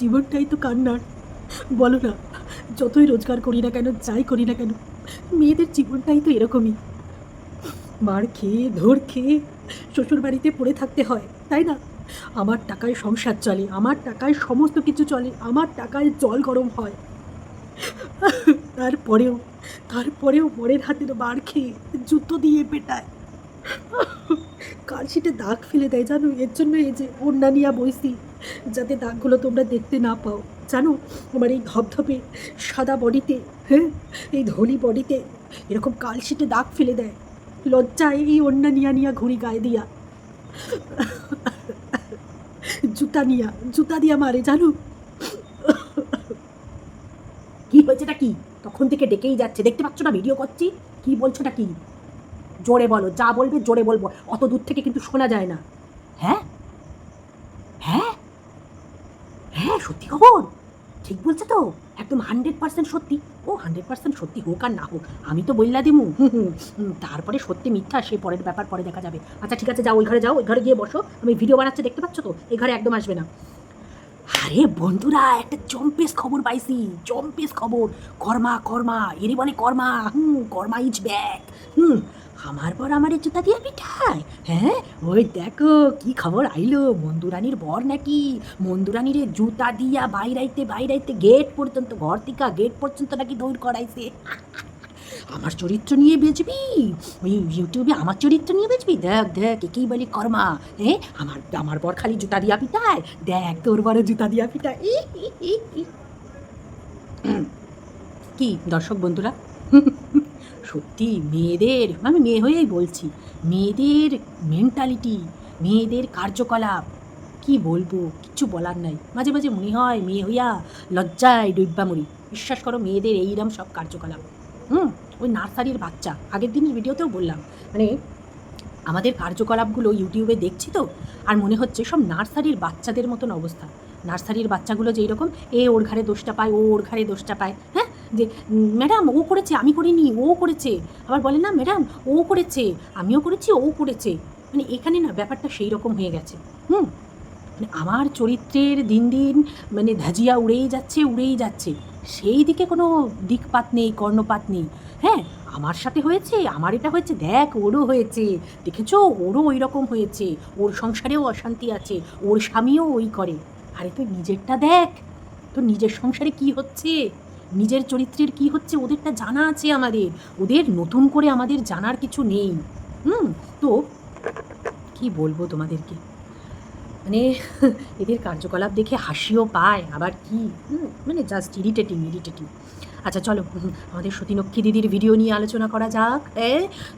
জীবনটাই তো কান্নার। বলো না, যতই রোজগার করি না কেন, যাই করি না কেন, মেয়েদের জীবনটাই তো এরকমই। মার খেয়ে ধর খেয়ে শ্বশুরবাড়িতে পড়ে থাকতে হয়, তাই না? আমার টাকায় সংসার চলে, আমার টাকায় সমস্ত কিছু চলে, আমার টাকায় জল গরম হয়। তারপরেও তারপরেও বরের হাতের মার খেয়ে জুতো দিয়ে পেটায়, কালশিটে দাগ ফেলে দেয় জানো। এর জন্য এই যে ওড়না নিয়া বইছি, যাতে দাগগুলো তোমরা দেখতে না পাও। জানো, আমার এই ধপধপে সাদা বডিতে, হ্যাঁ, এই ধলি বডিতে এরকম কালশিটে দাগ ফেলে দেয়। লজ্জায় এই ওড়না নিয়া নিয়া ঘুরি গায়ে দিয়া, জুতা দিয়া মারে জানো। কি হয়েছেটা কি? তখন থেকে ডেকেই যাচ্ছে, দেখতে পাচ্ছ না ভিডিও করছি? কি বলছোটা কি? জোরে বলো, যা বলবে জোরে বলবো, অত দূর থেকে কিন্তু শোনা যায় না। হ্যাঁ হ্যাঁ হ্যাঁ, সত্যি খবর, ঠিক বলছো তো, একদম 100% সত্যি। ও 100% সত্যি হোক আর না হোক, আমি তো বললা দিমু। তারপরে সত্যি মিথ্যা সে পরের ব্যাপার, পরে দেখা যাবে। আচ্ছা ঠিক আছে, যাও ওই ঘরে, যাও ওই ঘরে গিয়ে বসো, আমি ভিডিও বানাচ্ছি, দেখতে পাচ্ছ তো? এই ঘরে একদম আসবে না। আরে বন্ধুরা, একটা জম্পেস খবর পাইছি, জম্পেস খবর। কর্মা কর্মা, এরই বলে কর্মা। কর্মা ইজ ব্যাক। আমার পর আমার জুতা দিয়ে পিঠায়। হ্যাঁ, ওই দেখো কি খবর আইলো, মন্দুরানির বর নাকি মন্দুরানির জুতা দিয়া বাইরাইতে বাইরাইতে গেট পর্যন্ত, ঘর থেকে গেট পর্যন্ত নাকি দৌড় করাইছে। আমার চরিত্র নিয়ে বেচবি, ওই ইউটিউবে আমার চরিত্র নিয়ে বেচবি? দেখ দেখ, একেই বলি কর্মা। হ্যাঁ, আমার আমার বর খালি জুতা দিয়া পিটায়, দেখ তোর বড় জুতা দিয়া পিটায়। কি দর্শক বন্ধুরা, সত্যি মেয়েদের, আমি মেয়ে হয়েই বলছি, মেয়েদের মেন্টালিটি, মেয়েদের কার্যকলাপ কি বলবো, কিচ্ছু বলার নাই। মাঝে মাঝে মনে হয় মেয়ে হইয়া লজ্জায় ডুব্বা মরি। বিশ্বাস করো, মেয়েদের এইরকম সব কার্যকলাপ। ওই নার্সারির বাচ্চা, আগের দিনের ভিডিওতেও বললাম, মানে আমাদের কার্যকলাপগুলো ইউটিউবে দেখছি তো, আর মনে হচ্ছে সব নার্সারির বাচ্চাদের মতন অবস্থা। নার্সারির বাচ্চাগুলো যেই রকম, ওর ঘাড়ে দোষটা পায়, ওর ঘাড়ে দোষটা পায়। হ্যাঁ, যে ম্যাডাম ও করেছে, আমি করিনি, ও করেছে। আবার বলে না ম্যাডাম ও করেছে, আমিও করেছি, ও করেছে। মানে এখানে না ব্যাপারটা সেই রকম হয়ে গেছে। মানে আমার চরিত্রের দিন দিন মানে ধাজিয়া উড়েই যাচ্ছে, উড়েই যাচ্ছে। সেই দিকে কোনো দিকপাত নেই, কর্ণপাত নেই। হ্যাঁ, আমার সাথে হয়েছে, আমার এটা হয়েছে, দেখ ওরও হয়েছে, দেখেছো ওরও ওই রকম হয়েছে, ওর সংসারেও অশান্তি আছে, ওর স্বামীও ওই করে। আরে তুই নিজেরটা দেখ, তো নিজের সংসারে কি হচ্ছে, নিজের চরিত্রের কি হচ্ছে, ওদেরটা জানা আছে আমাদের, ওদের নতুন করে আমাদের জানার কিছু নেই। তো কি বলবো তোমাদেরকে, মানে এদের কার্যকলাপ দেখে হাসিও পায়, আবার কি মানে জাস্ট ইরিটেটিং ইরিটেটিং। আচ্ছা চলো, আমাদের সতীনক্ষী দিদির ভিডিও নিয়ে আলোচনা করা যাক।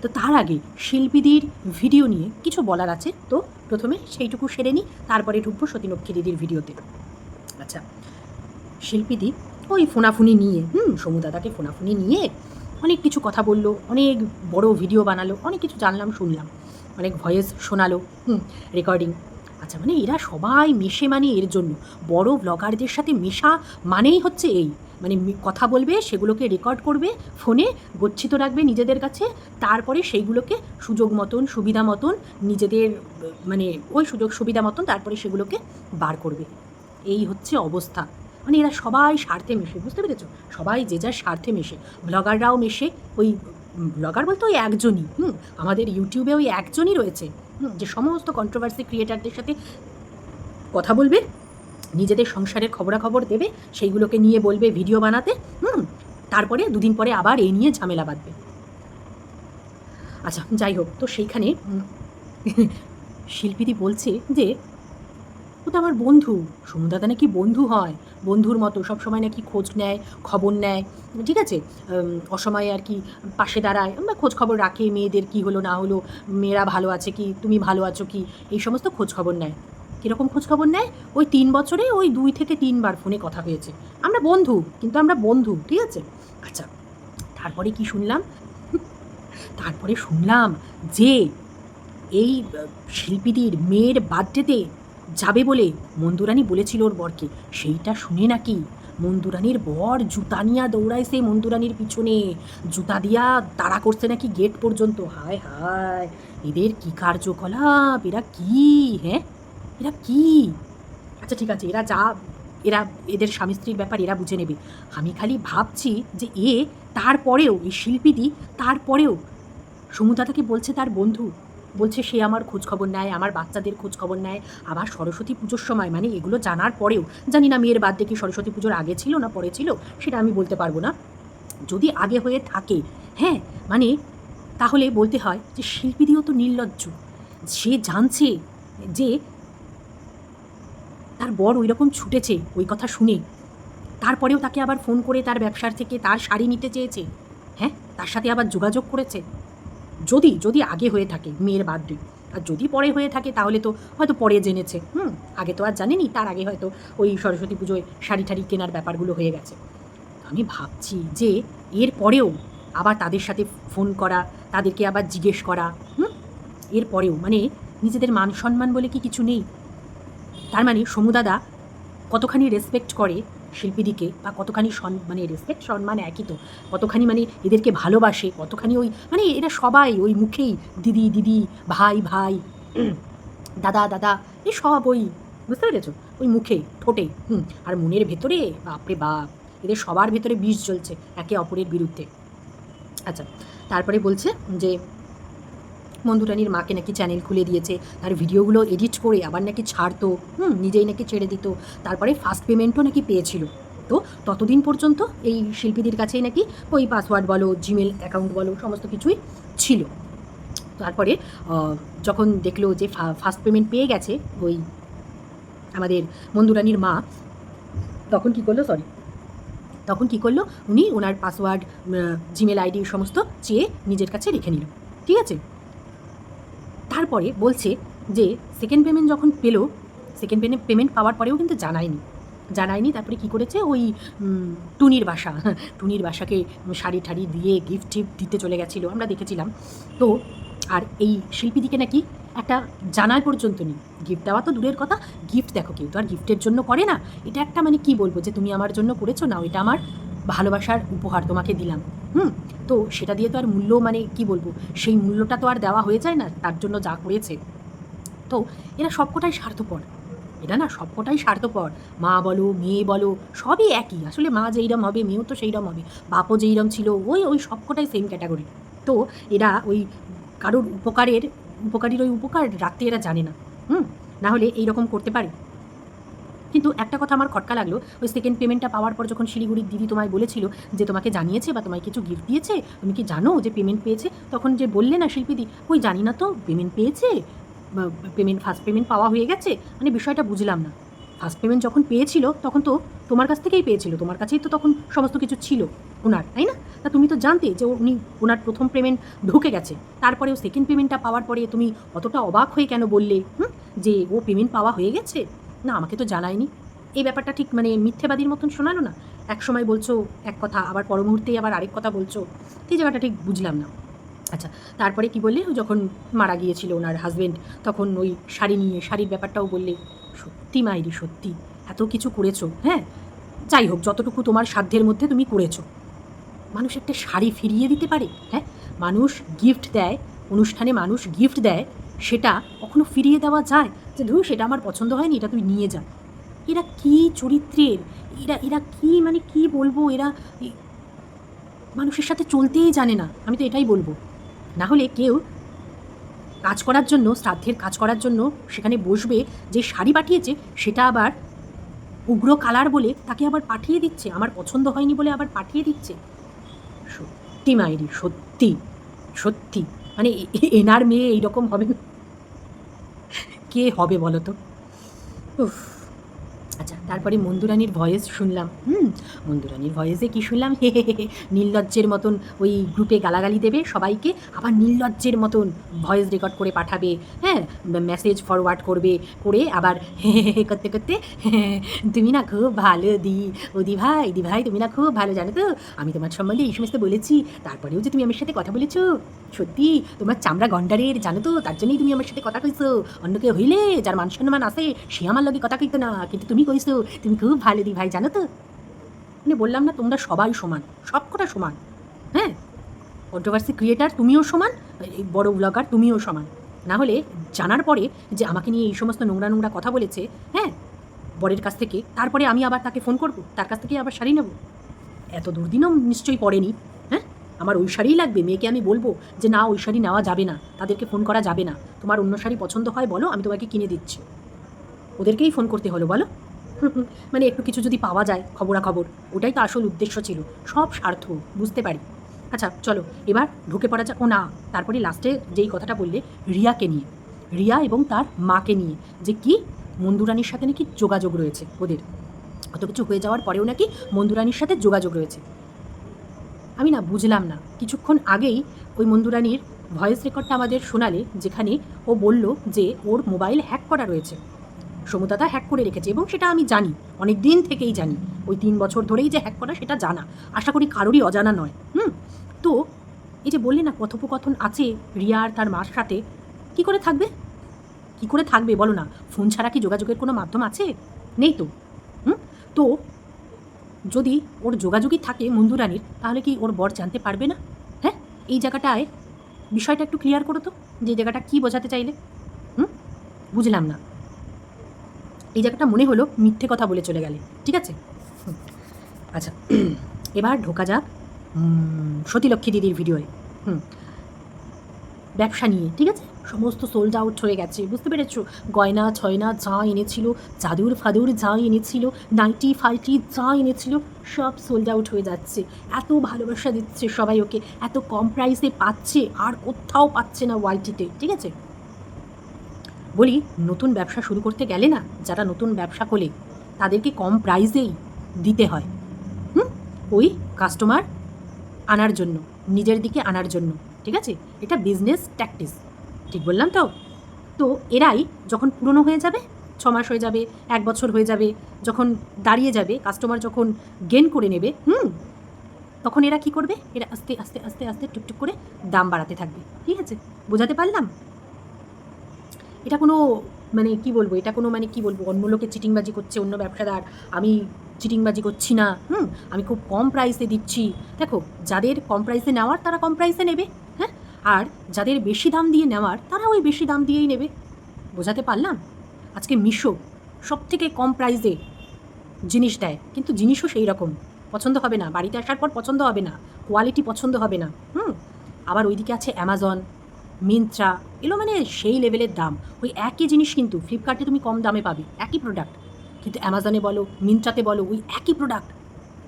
তো তার আগে শিল্পীদির ভিডিও নিয়ে কিছু বলার আছে, তো প্রথমে সেইটুকু সেরে নিই, তারপরে ঢুকবো সতীনক্ষী দিদির ভিডিওতে। আচ্ছা, শিল্পীদি ওই ফোনাফুনি নিয়ে, সমুদাদাকে ফোনাফুনি নিয়ে অনেক কিছু কথা বললো, অনেক বড় ভিডিও বানালো, অনেক কিছু জানলাম শুনলাম, অনেক ভয়েস শোনালো, রেকর্ডিং। আচ্ছা, মানে এরা সবাই মেশে, মানে এর জন্য বড় ব্লগারদের সাথে মেশা মানেই হচ্ছে এই, মানে কথা বলবে, সেগুলোকে রেকর্ড করবে, ফোনে গচ্ছিত রাখবে নিজেদের কাছে, তারপরে সেইগুলোকে সুযোগ মতন, সুবিধা মতন, নিজেদের মানে ওই সুযোগ সুবিধা মতন তারপরে সেগুলোকে বার করবে। এই হচ্ছে অবস্থা। মানে এরা সবাই স্বার্থে মেশে, বুঝতে পেরেছো? সবাই যে যার স্বার্থে মেশে, ব্লগাররাও মেশে। ওই ব্লগার বলতে ওই একজনই, আমাদের ইউটিউবে ওই একজনই রয়েছে, যে সমস্ত কন্ট্রোভার্সি ক্রিয়েটারদের সাথে কথা বলবে, নিজেদের সংসারের খবরাখবর দেবে, সেইগুলোকে নিয়ে বলবে ভিডিও বানাতে, তারপরে দুদিন পরে আবার এই নিয়ে ঝামেলা বাঁধবে। আচ্ছা যাই হোক, তো সেইখানে শিল্পীদি বলছে যে ও তো আমার বন্ধু, সমুদাদা নাকি বন্ধু হয়, বন্ধুর মতো সবসময় নাকি খোঁজ নেয়, খবর নেয়, ঠিক আছে, অসময়ে আর কি পাশে দাঁড়ায়, বা খোঁজ খবর রাখে, মেয়েদের কি হলো না হলো, মেয়েরা ভালো আছে কি, তুমি ভালো আছো কি, এই সমস্ত খোঁজ খবর নেয়। কীরকম খোঁজ খবর নেয়? ওই 3 বছরে ওই 2 থেকে 3 বার ফোনে কথা হয়েছে। আমরা বন্ধু, কিন্তু আমরা বন্ধু, ঠিক আছে। আচ্ছা, তারপরে কি শুনলাম? তারপরে শুনলাম যে এই শিল্পীদের মেয়ের বার্থডেতে যাবে বলে মন্দুরানি বলেছিল ওর বরকে, সেইটা শুনে নাকি মন্দুরানির বর জুতা নিয়া দৌড়াইছে মন্দুরানির পিছনে, জুতা দিয়া তাড়া করছে নাকি গেট পর্যন্ত। হায় হায়, এদের কি কার্যকলাপ, এরা কি, হ্যাঁ এরা কি? আচ্ছা ঠিক আছে, এরা যা এরা এদের স্বামী স্ত্রীর ব্যাপার এরা বুঝে নেবে। আমি খালি ভাবছি যে তারপরেও এই শিল্পীদি তারপরেও সমুদাদাকে বলছে তার বন্ধু, বলছে সে আমার খোঁজখবর নেয়, আমার বাচ্চাদের খোঁজখবর নেয়। আবার সরস্বতী পুজোর সময়, মানে এগুলো জানার পরেও, জানি না মেয়ের বার্থডে কি সরস্বতী পুজোর আগে ছিল না পরে ছিল, সেটা আমি বলতে পারবো না। যদি আগে হয়ে থাকে, হ্যাঁ, মানে তাহলে বলতে হয় যে শিল্পীদিও তো নির্লজ্জ। সে জানছে যে তার বর ওই রকম ছুটেছে ওই কথা শুনে, তারপরেও তাকে আবার ফোন করে তার ব্যবসার থেকে তার শাড়ি নিতে চেয়েছে, হ্যাঁ, তার সাথে আবার যোগাযোগ করেছে। যদি যদি আগে হয়ে থাকে মেয়ের বার্থডে, আর যদি পরে হয়ে থাকে তাহলে তো হয়তো পরে জেনেছে, আগে তো আর জানেনি, তার আগে হয়তো ওই সরস্বতী পুজোয় শাড়ি ঠাড়ি কেনার ব্যাপারগুলো হয়ে গেছে। আমি ভাবছি যে এর পরেও আবার তাদের সাথে ফোন করা, তাদেরকে আবার জিজ্ঞেস করা, এর পরেও মানে নিজেদের মান সম্মান বলে কি কিছু নেই? তার মানে সমুদাদা কতখানি রেসপেক্ট করে শিল্পীদিকে, বা কতখানি মানে রেসপেক্ট সম্মান একই তো, কতখানি মানে এদেরকে ভালোবাসে, কতখানি ওই মানে এরা সবাই ওই মুখেই দিদি দিদি, ভাই ভাই, দাদা দাদা, এই সব ওই, বুঝতে পেরেছো, ওই মুখে ঠোঁটে, আর মনের ভেতরে বাপরে বাপ, এদের সবার ভেতরে বিষ জ্বলছে একে অপরের বিরুদ্ধে। আচ্ছা, তারপরে বলছে যে মন্দুরানীর মাকে নাকি চ্যানেল খুলে দিয়েছে, তার ভিডিওগুলো এডিট করে আবার নাকি ছাড়তো, নিজেই নাকি ছেড়ে দিত, তারপরে ফার্স্ট পেমেন্টও নাকি পেয়েছিল। তো ততদিন পর্যন্ত এই শিল্পীদের কাছেই নাকি ওই পাসওয়ার্ড বলো, জিমেল অ্যাকাউন্ট বলো, সমস্ত কিছুই ছিল। তারপরে যখন দেখলো যে ফার্স্ট পেমেন্ট পেয়ে গেছে ওই আমাদের মন্দুরানীর মা, তখন কী করলো উনি ওনার পাসওয়ার্ড, জিমেল আইডি সমস্ত চেয়ে নিজের কাছে রেখে নিল, ঠিক আছে। তারপরে বলছে যে সেকেন্ড পেমেন্ট যখন পেলো, সেকেন্ড পেমেন্ট পাওয়ার পরেও কিন্তু জানায়নি। তারপরে কি করেছে, ওই টুনির বাসাকে শাড়ি ঠাড়ি দিয়ে গিফট দিতে চলে গেছিলো, আমরা দেখেছিলাম। তো আর এই শিল্পীদিকে নাকি একটা জানায় পর্যন্ত নেই, গিফট দেওয়া তো দূরের কথা, গিফট দেখো কেউ তো আর গিফটের জন্য করে না, এটা একটা মানে কি বলবো, যে তুমি আমার জন্য করেছো, নাও এটা আমার ভালোবাসার উপহার তোমাকে দিলাম, তো সেটা দিয়ে তো আর মূল্য, মানে কি বলবো, সেই মূল্যটা তো আর দেওয়া হয়ে যায় না তার জন্য যা করেছে। তো এরা সবকটাই স্বার্থপর, সবকটাই স্বার্থপর, মা বলো মেয়ে বলো সবই একই, আসলে মা যেইরম হবে মেয়েও তো সেইরম হবে, বাপও যেইরম ছিল ওই সবকটাই সেম ক্যাটাগরি। তো এরা ওই কারোর উপকারীর ওই উপকার রাখতে এরা জানে না, না হলে এইরকম করতে পারে। কিন্তু একটা কথা আমার খটকা লাগলো, ওই সেকেন্ড পেমেন্টটা পাওয়ার পর যখন শিলিগুড়ির দিদি তোমায় বলেছিল যে তোমাকে জানিয়েছে বা তোমায় কিছু গিফট দিয়েছে, তুমি কি জানো যে পেমেন্ট পেয়েছে, তখন যে বললে না শিল্পীদি, ওই জানি না তো পেমেন্ট পেয়েছে, ফার্স্ট পেমেন্ট পাওয়া হয়ে গেছে, মানে বিষয়টা বুঝলাম না। ফার্স্ট পেমেন্ট যখন পেয়েছিল তখন তো তোমার কাছ থেকেই পেয়েছিল, তোমার কাছেই তো তখন সমস্ত কিছু ছিল ওনার, তাই না? তা তুমি তো জানতে যে ওনার প্রথম পেমেন্ট ঢুকে গেছে, তারপরেও সেকেন্ড পেমেন্টটা পাওয়ার পরে তুমি অতটা অবাক হয়ে কেন বললে যে ও পেমেন্ট পাওয়া হয়ে গেছে? না, আমাকে তো জানায়নি। এই ব্যাপারটা ঠিক মানে মিথ্যেবাদীর মতন শোনালো না, এক সময় বলছো এক কথা, আবার পর মুহূর্তেই আবার আরেক কথা বলছো, এই জায়গাটা ঠিক বুঝলাম না। আচ্ছা, তারপরে কি বললে, যখন মারা গিয়েছিল ওনার হাজব্যান্ড, তখন ওই শাড়ির ব্যাপারটাও বললে। সত্যি মাইরি, সত্যি এত কিছু করেছো, হ্যাঁ, যাই হোক, যতটুকু তোমার সাধ্যের মধ্যে তুমি করেছো। মানুষ একটা শাড়ি ফিরিয়ে দিতে পারে? হ্যাঁ, মানুষ গিফট দেয়, অনুষ্ঠানে মানুষ গিফট দেয়, সেটা কখনো ফিরিয়ে দেওয়া যায়? যে ধরুন সেটা আমার পছন্দ হয়নি, এটা তুই নিয়ে যা। এরা কি চরিত্রের, এরা কি মানে কি বলবো, এরা মানুষের সাথে চলতেই জানে না, আমি তো এটাই বলবো। না হলে কেউ কাজ করার জন্য, শ্রাদ্ধের কাজ করার জন্য সেখানে বসবে, যে শাড়ি পাঠিয়েছে সেটা আবার উগ্র কালার বলে তাকে আবার পাঠিয়ে দিচ্ছে, আমার পছন্দ হয়নি বলে আবার পাঠিয়ে দিচ্ছে। সত্যি মাইরি, সত্যি সত্যি, মানে এনার মেয়ে এইরকম হবে না, কে হবে বলো তো? উফ। আচ্ছা, তারপরে মন্দুরানীর ভয়েস শুনলাম, মন্দুরানীর ভয়েসে কি শুনলাম, নির্লজ্জের মতন ওই গ্রুপে গালাগালি দেবে সবাইকে, আবার নির্লজ্জের মতন ভয়েস রেকর্ড করে পাঠাবে, হ্যাঁ, মেসেজ ফরওয়ার্ড করে আবার করতে করতে, তুমি না খুব ভালো দি ভাই তুমি না খুব ভালো, জানো তো আমি তোমার সম্বন্ধে এই সমস্ত বলেছি, তারপরেও যে তুমি আমার সাথে কথা বলেছো, সত্যি তোমার চামড়া গন্ডারের, জানো তো তার জন্যই তুমি আমার সাথে কথা কইছো, অন্য কেউ হইলে যার মান সম্মান আছে সে আমার লগে কথা কইতো না, কিন্তু তুমি কইছো তুমি খুব ভালো দি ভাই, জানো তো। মানে বললাম না, তোমরা সবাই সমান, সবকটা সমান, হ্যাঁ, কন্ট্রোভার্সি ক্রিয়েটার তুমিও সমান, এই বড় ব্লগার তুমিও সমান। না হলে জানার পরে যে আমাকে নিয়ে এই সমস্ত নোংরা কথা বলেছে, হ্যাঁ, বরের কাছ থেকে, তারপরে আমি আবার তাকে ফোন করব, তার কাছ থেকে আবার শাড়ি নেব? এত দুর্দিনও নিশ্চয়ই পড়েনি। হ্যাঁ, আমার ওই শাড়িই লাগবে। মেয়েকে আমি বলবো যে না, ওই শাড়ি নেওয়া যাবে না, তাদেরকে ফোন করা যাবে না, তোমার অন্য শাড়ি পছন্দ হয় বলো, আমি তোমাকে কিনে দিচ্ছি। ওদেরকেই ফোন করতে হলো বলো। মানে একটু কিছু যদি পাওয়া যায় খবরাখবর, ওটাই তো আসল উদ্দেশ্য ছিল। সব স্বার্থ, বুঝতে পারি। আচ্ছা চলো এবার ঢুকে পড়া যাক। ও না, তারপরে লাস্টে যেই কথাটা বললে রিয়াকে নিয়ে, রিয়া এবং তার মাকে নিয়ে, যে কি মন্দুরানির সাথে নাকি যোগাযোগ রয়েছে ওদের, অত কিছু হয়ে যাওয়ার পরেও নাকি মন্দুরানির সাথে যোগাযোগ রয়েছে। আমি না বুঝলাম না, কিছুক্ষণ আগেই ওই মন্দুরানির ভয়েস রেকর্ডটা আমাদের শোনালে, যেখানে ও বলল যে ওর মোবাইল হ্যাক করা রয়েছে, সমুদাদা হ্যাক করে রেখেছে, এবং সেটা আমি জানি, অনেক দিন থেকেই জানি, ওই 3 বছর ধরেই যে হ্যাক করা সেটা জানা, আশা করি কারোরই অজানা নয়। তো এই যে বললে না কথোপকথন আছে রিয়া আর তার মার সাথে, কি করে থাকবে, কি করে থাকবে বলো না? ফোন ছাড়া কি যোগাযোগের কোনো মাধ্যম আছে? নেই তো। তো যদি ওর যোগাযোগই থাকে মন্দুরানির, তাহলে কি ওর বর জানতে পারবে না? হ্যাঁ, এই জায়গাটায় বিষয়টা একটু ক্লিয়ার করো তো, যে জায়গাটা কী বোঝাতে চাইলে। বুঝলাম না। এই জায়গাটা মনে হলো মিথ্যে কথা বলে চলে গেলে, ঠিক আছে? আচ্ছা, এবার ঢোকা যাক সতীলক্ষ্মী দিদির ভিডিওয়ে। ব্যবসা নিয়ে, ঠিক আছে? সমস্ত সোল্ড আউট হয়ে গেছে, বুঝতে পেরেছো? গয়না ছয়না যা এনেছিল, চাদর ফাদুর যা এনেছিল, নাইটি ফাইটি যা এনেছিল, সব সোল্ড আউট হয়ে যাচ্ছে। এত ভালোবাসা দিচ্ছে সবাই ওকে, এত কম প্রাইসে পাচ্ছে, আর কোথাও পাচ্ছে না ওয়াইটিতে, ঠিক আছে? বলি, নতুন ব্যবসা শুরু করতে গেলে না, যারা নতুন ব্যবসা খোলে তাদেরকে কম প্রাইসেই দিতে হয়, ওই কাস্টমার আনার জন্য, নিজের দিকে আনার জন্য, ঠিক আছে? এটা বিজনেস ট্যাকটিস, ঠিক বললাম তো? তো এরাই যখন পুরনো হয়ে যাবে, 6 মাস হয়ে যাবে, 1 বছর হয়ে যাবে, যখন দাঁড়িয়ে যাবে, কাস্টমার যখন গেন করে নেবে, তখন এরা কি করবে? এরা আস্তে আস্তে আস্তে আস্তে টুকটুক করে দাম বাড়াতে থাকবে, ঠিক আছে? বোঝাতে পারলাম? এটা কোনো মানে কি বলবো, এটা কোনো মানে কি বলবো, অন্য লোকে চিটিংবাজি করছে অন্য ব্যবসাদার, আমি চিটিংবাজি করছি না, আমি খুব কম প্রাইসে দিচ্ছি। দেখো, যাদের কম প্রাইসে নেওয়ার তারা কম প্রাইসে নেবে, হ্যাঁ, আর যাদের বেশি দাম দিয়ে নেওয়ার তারা ওই বেশি দাম দিয়েই নেবে। বোঝাতে পারলাম? আজকে মিশো সবথেকে কম প্রাইসে জিনিস দেয়, কিন্তু জিনিসও সেই রকম পছন্দ হবে না, বাড়িতে আসার পর পছন্দ হবে না, কোয়ালিটি পছন্দ হবে না। আবার ওইদিকে আছে অ্যামাজন, মিন্ত্রা, এগুলো মানে সেই লেভেলের দাম। ওই একই জিনিস কিন্তু ফ্লিপকার্টে তুমি কম দামে পাবে, একই প্রোডাক্ট, কিন্তু অ্যামাজনে বলো, মিন্ত্রাতে বলো, ওই একই প্রোডাক্ট,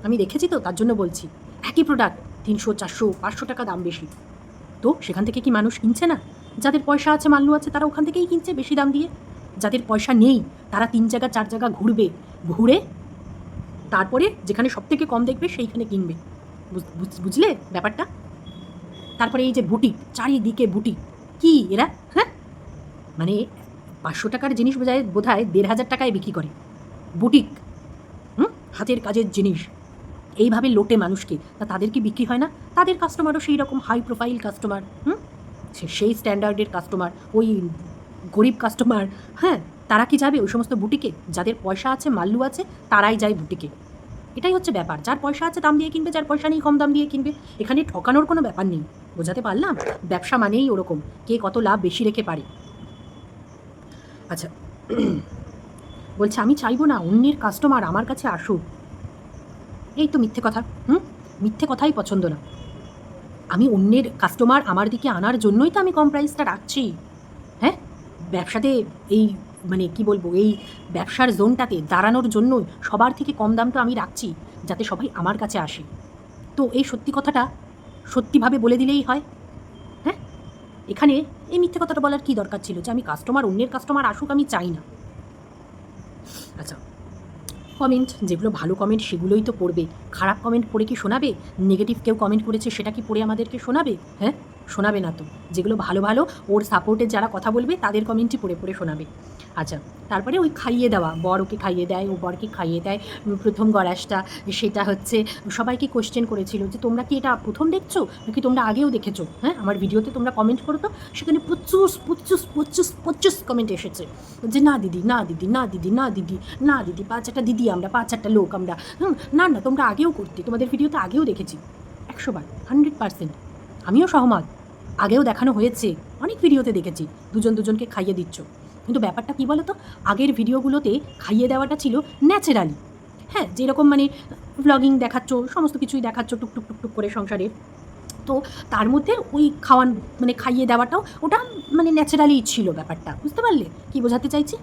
আমি দেখেছি তো, তার জন্য বলছি, একই প্রোডাক্ট 300, 400, 500 টাকা দাম বেশি। তো সেখান থেকে কি মানুষ কিনছে না? যাদের পয়সা আছে, মাল্লু আছে, তারা ওখান থেকেই কিনছে বেশি দাম দিয়ে। যাদের পয়সা নেই তারা 3 জায়গা 4 জায়গা ঘুরবে, ঘুরে তারপরে যেখানে সবথেকে কম দেখবে সেইখানে কিনবে। বুঝলে ব্যাপারটা? তারপরে এই যে বুটিক, চারিদিকে বুটিক, কি এরা, হ্যাঁ, মানে 500 টাকার জিনিস বোধহয় 1,500 টাকায় বিক্রি করে বুটিক, হাতের কাজের জিনিস, এইভাবে লোটে মানুষকে। তা তাদের কি বিক্রি হয় না? তাদের কাস্টমারও সেই রকম হাই প্রোফাইল কাস্টমার, সেই স্ট্যান্ডার্ডের কাস্টমার, ওই গরিব কাস্টমার, হ্যাঁ, তারা কি যাবে ওই সমস্ত বুটিকে? যাদের পয়সা আছে, মাল্লু আছে, তারাই যায় বুটিকে। এটাই হচ্ছে ব্যাপার, যার পয়সা আছে দাম দিয়ে কিনবে, যার পয়সা নেই কম দাম দিয়ে কিনবে। এখানে ঠকানোর কোনো ব্যাপার নেই। বোঝাতে পারলাম? ব্যবসা মানেই ওরকম, কে কত লাভ বেশি রেখে পারে। আচ্ছা, বলছে আমি চাইবো না অন্যের কাস্টমার আমার কাছে আসুক। এই তো মিথ্যে কথা, মিথ্যে কথাই পছন্দ না। আমি অন্যের কাস্টমার আমার দিকে আনার জন্যই তো আমি কম প্রাইসটা রাখছি। হ্যাঁ, ব্যবসাতে এই মানে কি বলবো, এই ব্যবসার জোনটাতে দাঁড়ানোর জন্যই সবার থেকে কম দামটা আমি রাখছি, যাতে সবাই আমার কাছে আসে। তো এই সত্যি কথাটা সত্যিভাবে বলে দিলেই হয়। হ্যাঁ, এখানে এই মিথ্যে কথাটা বলার কী দরকার ছিল, যে আমি কাস্টমার, অন্যের কাস্টমার আসুক আমি চাই না। আচ্ছা, কমেন্ট যেগুলো ভালো কমেন্ট সেগুলোই তো পড়বে, খারাপ কমেন্ট পড়ে কি শোনাবে? নেগেটিভ কেউ কমেন্ট করেছে সেটা কি পড়ে আমাদেরকে শোনাবে? হ্যাঁ, শোনাবে না তো। যেগুলো ভালো ভালো ওর সাপোর্টের যারা কথা বলবে তাদের কমেন্টই পড়ে পড়ে শোনাবে। আচ্ছা, তারপরে ওই খাইয়ে দেওয়া, বর ওকে খাইয়ে দেয়, ও বরকে খাইয়ে দেয়, প্রথম গরাসটা, সেটা হচ্ছে সবাইকে কোয়েশ্চেন করেছিল যে তোমরা কি এটা প্রথম দেখছো নাকি তোমরা আগেও দেখেছো? হ্যাঁ, আমার ভিডিওতে তোমরা কমেন্ট করো তো, সেখানে প্রচুর কমেন্ট এসেছে যে না দিদি, না দিদি, না দিদি, না দিদি, না দিদি, 5-8টা দিদি আমরা, 5-8টা লোক আমরা, না না তোমরা আগেও করতে, তোমাদের ভিডিওতে আগেও দেখেছি, 100 বার, 100%। আমিও সহমত, আগেও দেখানো হয়েছে, অনেক ভিডিওতে দেখেছি দুজন দুজনকে খাইয়ে দিচ্ছ। কিন্তু ব্যাপারটা কী বলো তো, আগের ভিডিওগুলোতে খাইয়ে দেওয়াটা ছিল ন্যাচারালি। হ্যাঁ, যেরকম মানে ভ্লগিং দেখাচ্ছ, সমস্ত কিছুই দেখাচ্ছ টুকটুক টুকটুক করে সংসারের, তো তার মধ্যে ওই খাওয়ান মানে খাইয়ে দেওয়াটাও ওটা মানে ন্যাচারালি ছিল ব্যাপারটা, বুঝতে পারলে কি বোঝাতে চাইছি?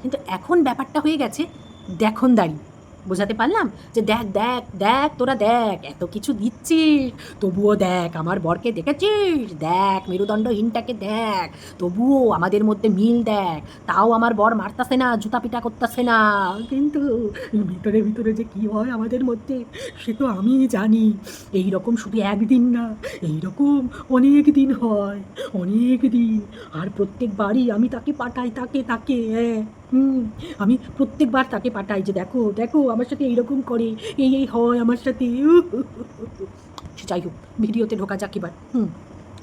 কিন্তু এখন ব্যাপারটা হয়ে গেছে দেখনদারি। বোঝাতে পারলাম? যে দেখ দেখ দেখ তোরা দেখ এত কিছু দিচ্ছিস, তবুও দেখ আমার বরকে দেখেছিস, দেখ মেরুদণ্ডহীনটাকে দেখ, তবুও আমাদের মধ্যে মিল দেখ, তাও আমার বর মারতাছে না, জুতা পিটা করতেছে না। কিন্তু ভিতরে ভিতরে যে কি হয় আমাদের মধ্যে সে তো আমিই জানি। এই রকম শুধু একদিন না, এই রকম অনেক দিন হয়, অনেক দিন। আর প্রত্যেকবারই আমি তাকে পাঠাই, তাকে হ্যাঁ, আমি প্রত্যেকবার তাকে পাঠাই যে দেখো দেখো আমার সাথে এইরকম করে, এই হয় আমার সাথে। সে যাই হোক, ভিডিওতে ঢোকা যাক এবার।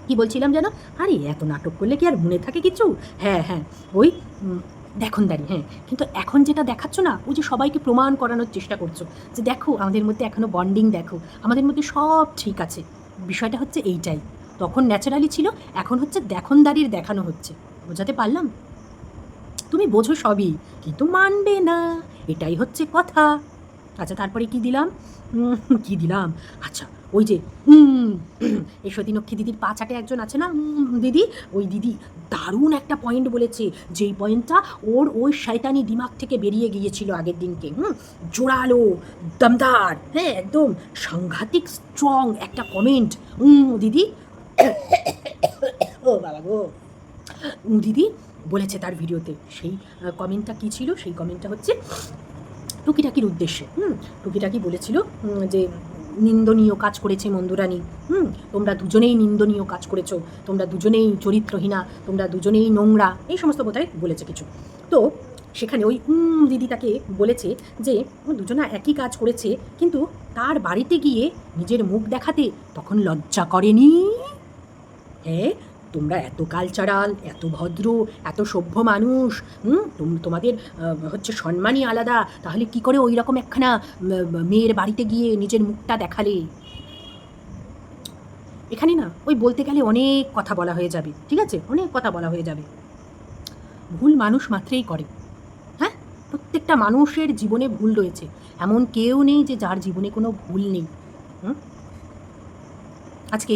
কি বলছিলাম যেন? আরে এত নাটক করলে কি আর মনে থাকে কিছু? হ্যাঁ হ্যাঁ, ওই দেখনদারি। হ্যাঁ, কিন্তু এখন যেটা দেখাচ্ছ না, ওই যে সবাইকে প্রমাণ করানোর চেষ্টা করছো যে দেখো আমাদের মধ্যে এখনও বন্ডিং, দেখো আমাদের মধ্যে সব ঠিক আছে। বিষয়টা হচ্ছে এইটাই, তখন ন্যাচারালি ছিল, এখন হচ্ছে দেখনদারির দেখানো হচ্ছে। বোঝাতে পারলাম? তুমি বোঝো সবই, কিন্তু মানবে না, এটাই হচ্ছে কথা। আচ্ছা, তারপরে কি দিলাম? কি দিলাম? আচ্ছা, ওই যে এই সতীনক্ষী দিদির পা চাটে একজন আছে না দিদি, ওই দিদি দারুণ একটা পয়েন্ট বলেছে, যেই পয়েন্টটা ওর ওই শয়তানি দিমাগ থেকে বেরিয়ে গিয়েছিল আগের দিনকে। জোরালো, দমদার, হ্যাঁ একদম সাংঘাতিক স্ট্রং একটা কমেন্ট। দিদি ও বাবা গো, দিদি বলেছে তার ভিডিওতে। সেই কমেন্টটা কী ছিল? সেই কমেন্টটা হচ্ছে টুকিটাকির উদ্দেশ্যে। টুকিটাকি বলেছিল যে নিন্দনীয় কাজ করেছে মন্দুরানী, তোমরা দুজনেই নিন্দনীয় কাজ করেছো, তোমরা দুজনেই চরিত্রহীনা, তোমরা দুজনেই নোংরা, এই সমস্ত বোধহয় বলেছে কিছু। তো সেখানে ওই দিদি তাকে বলেছে যে দুজনা একই কাজ করেছে, কিন্তু তার বাড়িতে গিয়ে নিজের মুখ দেখাতে তখন লজ্জা করেনি। হ্যাঁ, তোমরা এত কালচারাল, এত ভদ্র, এত সভ্য মানুষ, তোমাদের হচ্ছে সম্মানই আলাদা, তাহলে কি করে ওই রকম একখানা মেয়ের বাড়িতে গিয়ে নিজের মুখটা দেখালে? এখানে না ওই বলতে গেলে অনেক কথা বলা হয়ে যাবে, ঠিক আছে, অনেক কথা বলা হয়ে যাবে। ভুল মানুষ মাত্রেই করে। হ্যাঁ, প্রত্যেকটা মানুষের জীবনে ভুল রয়েছে, এমন কেউ নেই যে যার জীবনে কোনো ভুল নেই। আজকে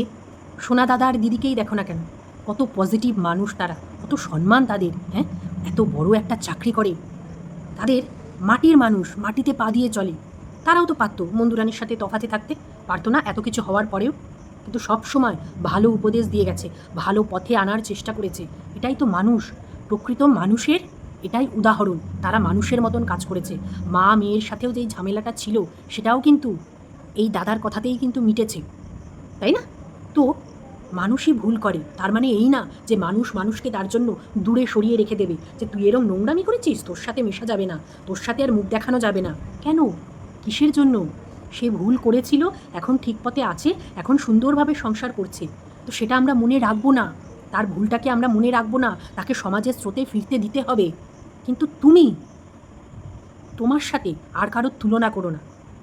সোনা দাদার দিদিকেই দেখো না কেন, কত পজিটিভ মানুষ তারা, কত সম্মান তাদের। হ্যাঁ, এত বড় একটা চাকরি করে, তাদের মাটির মানুষ, মাটিতে পা দিয়ে চলে। তারাও তো পারতো মন্দুরানীর সাথে তফাতে থাকতে, পারতো না এত কিছু হওয়ার পরেও? কিন্তু সব সময় ভালো উপদেশ দিয়ে গেছে, ভালো পথে আনার চেষ্টা করেছে। এটাই তো মানুষ, প্রকৃত মানুষের এটাই উদাহরণ। তারা মানুষের মতন কাজ করেছে। মা মেয়ের সাথেও যেই ঝামেলাটা ছিল সেটাও কিন্তু এই দাদার কথাতেই কিন্তু মিটেছে, তাই না? তো মানুষই ভুল করে, তার মানে এই না যে মানুষ মানুষকে তার জন্য দূরে সরিয়ে রেখে দেবে, যে তুই এরম নোংরামি করেছিস, তোর সাথে মেশা যাবে না, তোর সাথে আর মুখ দেখানো যাবে না। কেন? কিসের জন্য? সে ভুল করেছিল, এখন ঠিক পথে আছে, এখন সুন্দরভাবে সংসার করছে, তো সেটা আমরা মনে রাখবো না, তার ভুলটাকে আমরা মনে রাখবো না, তাকে সমাজের স্রোতে ফিরতে দিতে হবে। কিন্তু তুমি তোমার সাথে আর কারোর তুলনা করো না।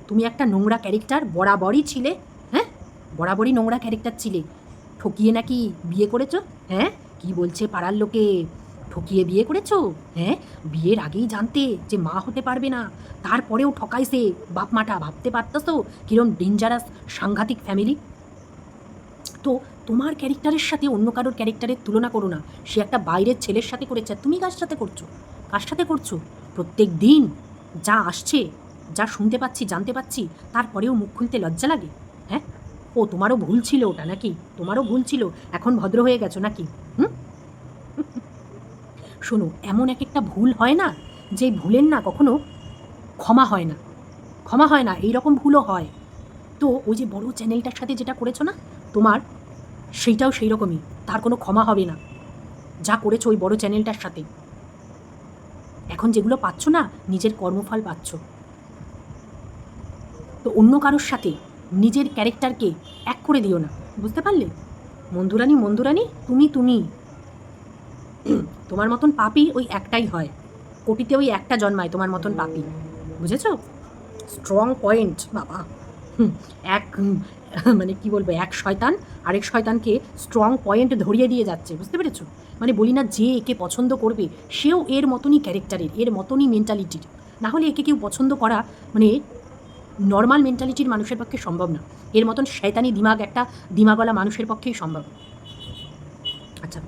তুমি একটা নোংরা ক্যারেক্টার বরাবরই ছিলে। হ্যাঁ, বরাবরই নোংরা ক্যারেক্টার ছিলে। ঠকিয়ে নাকি বিয়ে করেছো? হ্যাঁ, কি বলছে পাড়ার লোকে? ঠকিয়ে বিয়ে করেছো? হ্যাঁ, বিয়ের আগেই জানতে যে মা হতে পারবে না, তারপরেও ঠকাইছে বাপ মাটা। ভাবতে পারতেছো কিরম ডেঞ্জারাস সাংঘাতিক ফ্যামিলি? তো তোমার ক্যারেক্টারের সাথে অন্য কারোর ক্যারেক্টারের তুলনা করো না। সে একটা বাইরের ছেলের সাথে করেছে, আর তুমি কার সাথে করছো? কার সাথে করছো? প্রত্যেক দিন যা আসছে, যা শুনতে পাচ্ছি, জানতে পাচ্ছি, তারপরেও মুখ খুলতে লজ্জা লাগে। হ্যাঁ, ও তোমারও ভুল ছিল ওটা নাকি? তোমারও ভুল ছিল, এখন ভদ্র হয়ে গেছো নাকি? শোনো, এমন এক একটা ভুল হয় না, যে ভুলের না কখনো ক্ষমা হয় না, ক্ষমা হয় না, এইরকম ভুলও হয়। তো ওই যে বড় চ্যানেলটার সাথে যেটা করেছো না তোমার, সেইটাও সেই রকমই, তার কোনো ক্ষমা হবে না। যা করেছো ওই বড় চ্যানেলটার সাথে, এখন যেগুলো পাচ্ছ না, নিজের কর্মফল পাচ্ছ। তো অন্য কারোর সাথে নিজের ক্যারেক্টারকে এক করে দিও না, বুঝতে পারলে? মন্দুরানী মন্দুরানী, তুমি তোমার মতন পাপি ওই একটাই হয়, কোটিতে ওই একটা জন্মায় তোমার মতন পাপি, বুঝেছো? স্ট্রং পয়েন্ট বাবা। এক মানে কি বলবো, এক শয়তান আরেক শয়তানকে স্ট্রং পয়েন্ট ধরিয়ে দিয়ে যাচ্ছে, বুঝতে পেরেছো? মানে বলি না, যে একে পছন্দ করবে সেও এর মতনই ক্যারেক্টারের, এর মতনই মেন্টালিটির, না হলে একে কেউ পছন্দ করা মানে নর্মাল মেন্টালিটির মানুষের পক্ষে সম্ভব না। এর মতন শয়তানি দিমাগ একটা দিমাগওয়ালা মানুষের পক্ষেই সম্ভব। আচ্ছা,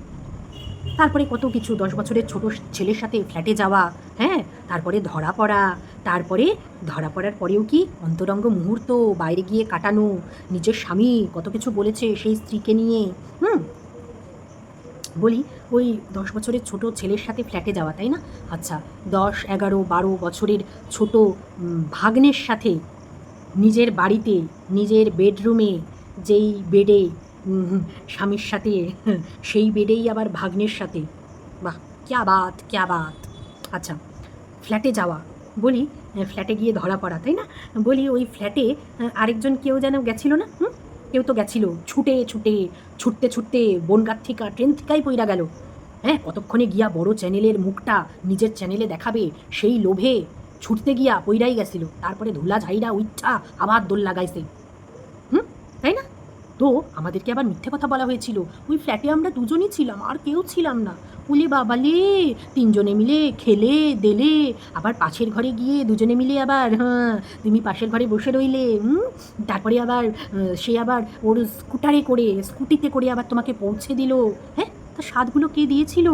তারপরে কত কিছু, 10 বছরের ছোট ছেলের সাথে ফ্ল্যাটে যাওয়া, হ্যাঁ, তারপরে ধরা পড়া, তারপরে ধরা পড়ার পরেও কি অন্তরঙ্গ মুহূর্ত বাইরে গিয়ে কাটানো, নিজের স্বামী কত কিছু বলেছে সেই স্ত্রীকে নিয়ে। বলি ওই 10 বছরের ছোট ছেলের সাথে ফ্ল্যাটে যাওয়া, তাই না? আচ্ছা, 10, 11, 12 বছরের ছোট ভাগ্নের সাথে নিজের বাড়িতে, নিজের বেডরুমে, যেই বেডে স্বামীর সাথে, সেই বেডেই আবার ভাগ্নের সাথে। বাহ, ক্যা বাত ক্যা বাত। আচ্ছা, ফ্ল্যাটে যাওয়া, বলি ফ্ল্যাটে গিয়ে ধরা পড়া, তাই না? বলি ওই ফ্ল্যাটে আরেকজন কেউ যেন গেছিল না, কেউ তো গেছিল, ছুটে ছুটে ছুটতে ছুটতে বনগাঁ থিকা ট্রেন থিকাই পইরা গেল। হ্যাঁ, কতক্ষণে গিয়া বড় চ্যানেলের মুখটা নিজের চ্যানেলে দেখাবে, সেই লোভে ছুটতে গিয়া পইরাই গেছিল। তারপরে ধুলা ঝাইরা উইঠা আবার দোল লাগাইছে, তাই না? তো আমাদেরকে আবার মিথ্যে কথা বলা হয়েছিল, ওই ফ্ল্যাটে আমরা দুজনই ছিলাম, আর কেউ ছিলাম না। বলি বাবালে, 3 জনে মিলে খেলে দেলে, আবার পাশের ঘরে গিয়ে দুজনে মিলে আবার, হ্যাঁ, তুমি পাশের ঘরে বসে রইলে, তারপরে আবার সে আবার ওর স্কুটিতে করে আবার তোমাকে পৌঁছে দিল। হ্যাঁ, তা স্বাদগুলো কে দিয়েছিল?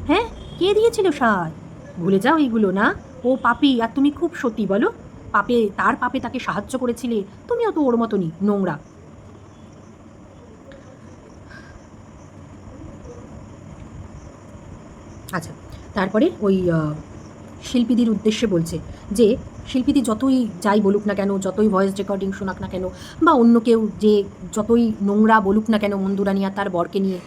হ্যাঁ, কে দিয়েছিল স্বাদ? ভুলে যাও এইগুলো না? ও পাপী আর তুমি খুব সতী, বলো? তার পাপে তাকে সাহায্য করেছিলে, তুমিও তো ওর মতনই নোংরা। আচ্ছা, তারপরে ওই শিল্পীদের উদ্দেশ্যে বলছে যে শিল্পীদি যতই যাই বলুক না কেন, যতই ভয়েস রেকর্ডিং শোনাক না কেন, বা অন্য কেউ যে যতই নোংরা বলুক না কেন মন্দুরানী আর তার বরকে নিয়ে,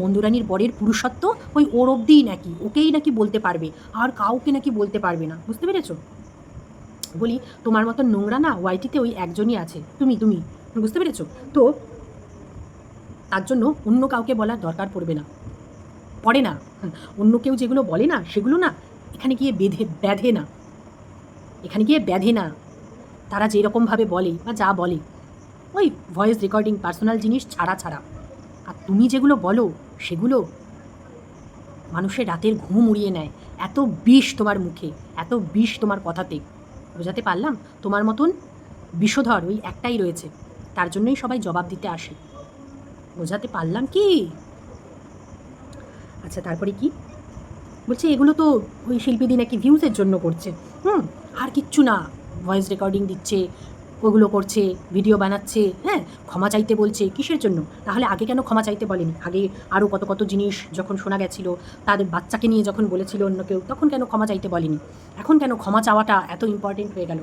মন্দুরানীর বরের পুরুষত্ব ওই ওর অবধিই নাকি, ওকেই নাকি বলতে পারবে, আর কাউকে নাকি বলতে পারবে না। বুঝতে পেরেছো? বলি তোমার মতো নোংরা না ওয়াইটিতে ওই একজনই আছে, তুমি বুঝতে পেরেছো? তো তার জন্য অন্য কাউকে বলার দরকার পড়ে না। অন্য কেউ যেগুলো বলে না, সেগুলো না এখানে গিয়ে ব্যাধে না। তারা যেরকমভাবে বলে বা যা বলে, ওই ভয়েস রেকর্ডিং পার্সোনাল জিনিস ছাড়া। আর তুমি যেগুলো বলো সেগুলো মানুষের রাতের ঘুম উড়িয়ে নেয়। এত বিষ তোমার মুখে, এত বিষ তোমার কথাতে। বোঝাতে পারলাম? তোমার মতন বিষধর ওই একটাই রয়েছে, তার জন্যই সবাই জবাব দিতে আসে। বোঝাতে পারলাম কি? আচ্ছা, তারপরে কি বলছে? এগুলো তো ওই শিল্পীদি নাকি ভিউজের জন্য করছে, আর কিচ্ছু না। ভয়েস রেকর্ডিং দিচ্ছে, ওগুলো করছে, ভিডিও বানাচ্ছে, হ্যাঁ, ক্ষমা চাইতে বলছে, কিসের জন্য? তাহলে আগে কেন ক্ষমা চাইতে বলেনি? আগে আরও কত জিনিস যখন শোনা গেছিলো, তাদের বাচ্চাকে নিয়ে যখন বলেছিল অন্য কেউ, তখন কেন ক্ষমা চাইতে বলেনি? এখন কেন ক্ষমা চাওয়াটা এত ইম্পর্টেন্ট হয়ে গেল?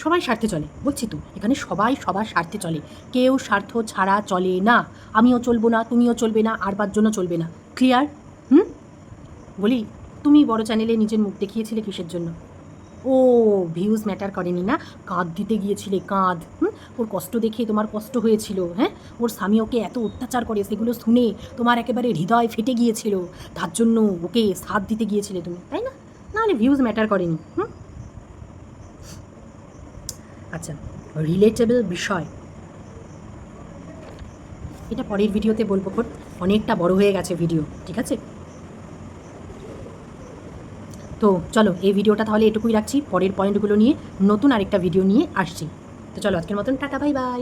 সবাই স্বার্থে চলে, বলছি তো, এখানে সবাই সবার স্বার্থে চলে, কেউ স্বার্থ ছাড়া চলে না। আমিও চলবো না, তুমিও চলবে না, আর 5 জনও চলবে না। ক্লিয়ার? বলি তুমি বড় চ্যানেলে নিজের মুখ দেখিয়েছিলে কিসের জন্য? ও ভিউজ ম্যাটার করেনি না? কাঁদ দিতে গিয়েছিলে, কাঁদ। ওর কষ্ট দেখে তোমার কষ্ট হয়েছিল, হ্যাঁ? ওর স্বামী ওকে এত অত্যাচার করে, সেগুলো শুনে তোমার একেবারে হৃদয় ফেটে গিয়েছিল, তার জন্য ওকে সাথ দিতে গিয়েছিলে তুমি, তাই না? নাহলে ভিউজ ম্যাটার করেনি। আচ্ছা, রিলেটেবল বিষয়, এটা পরের ভিডিওতে বলবো, অনেকটা বড় হয়ে গেছে ভিডিও, ঠিক আছে? তো চলো, এই ভিডিওটা তাহলে এটুকুই রাখছি, পরের পয়েন্টগুলো নিয়ে নতুন আরেকটা ভিডিও নিয়ে আসছি। তো চলো, আজকের মতন টাটা, বাই বাই।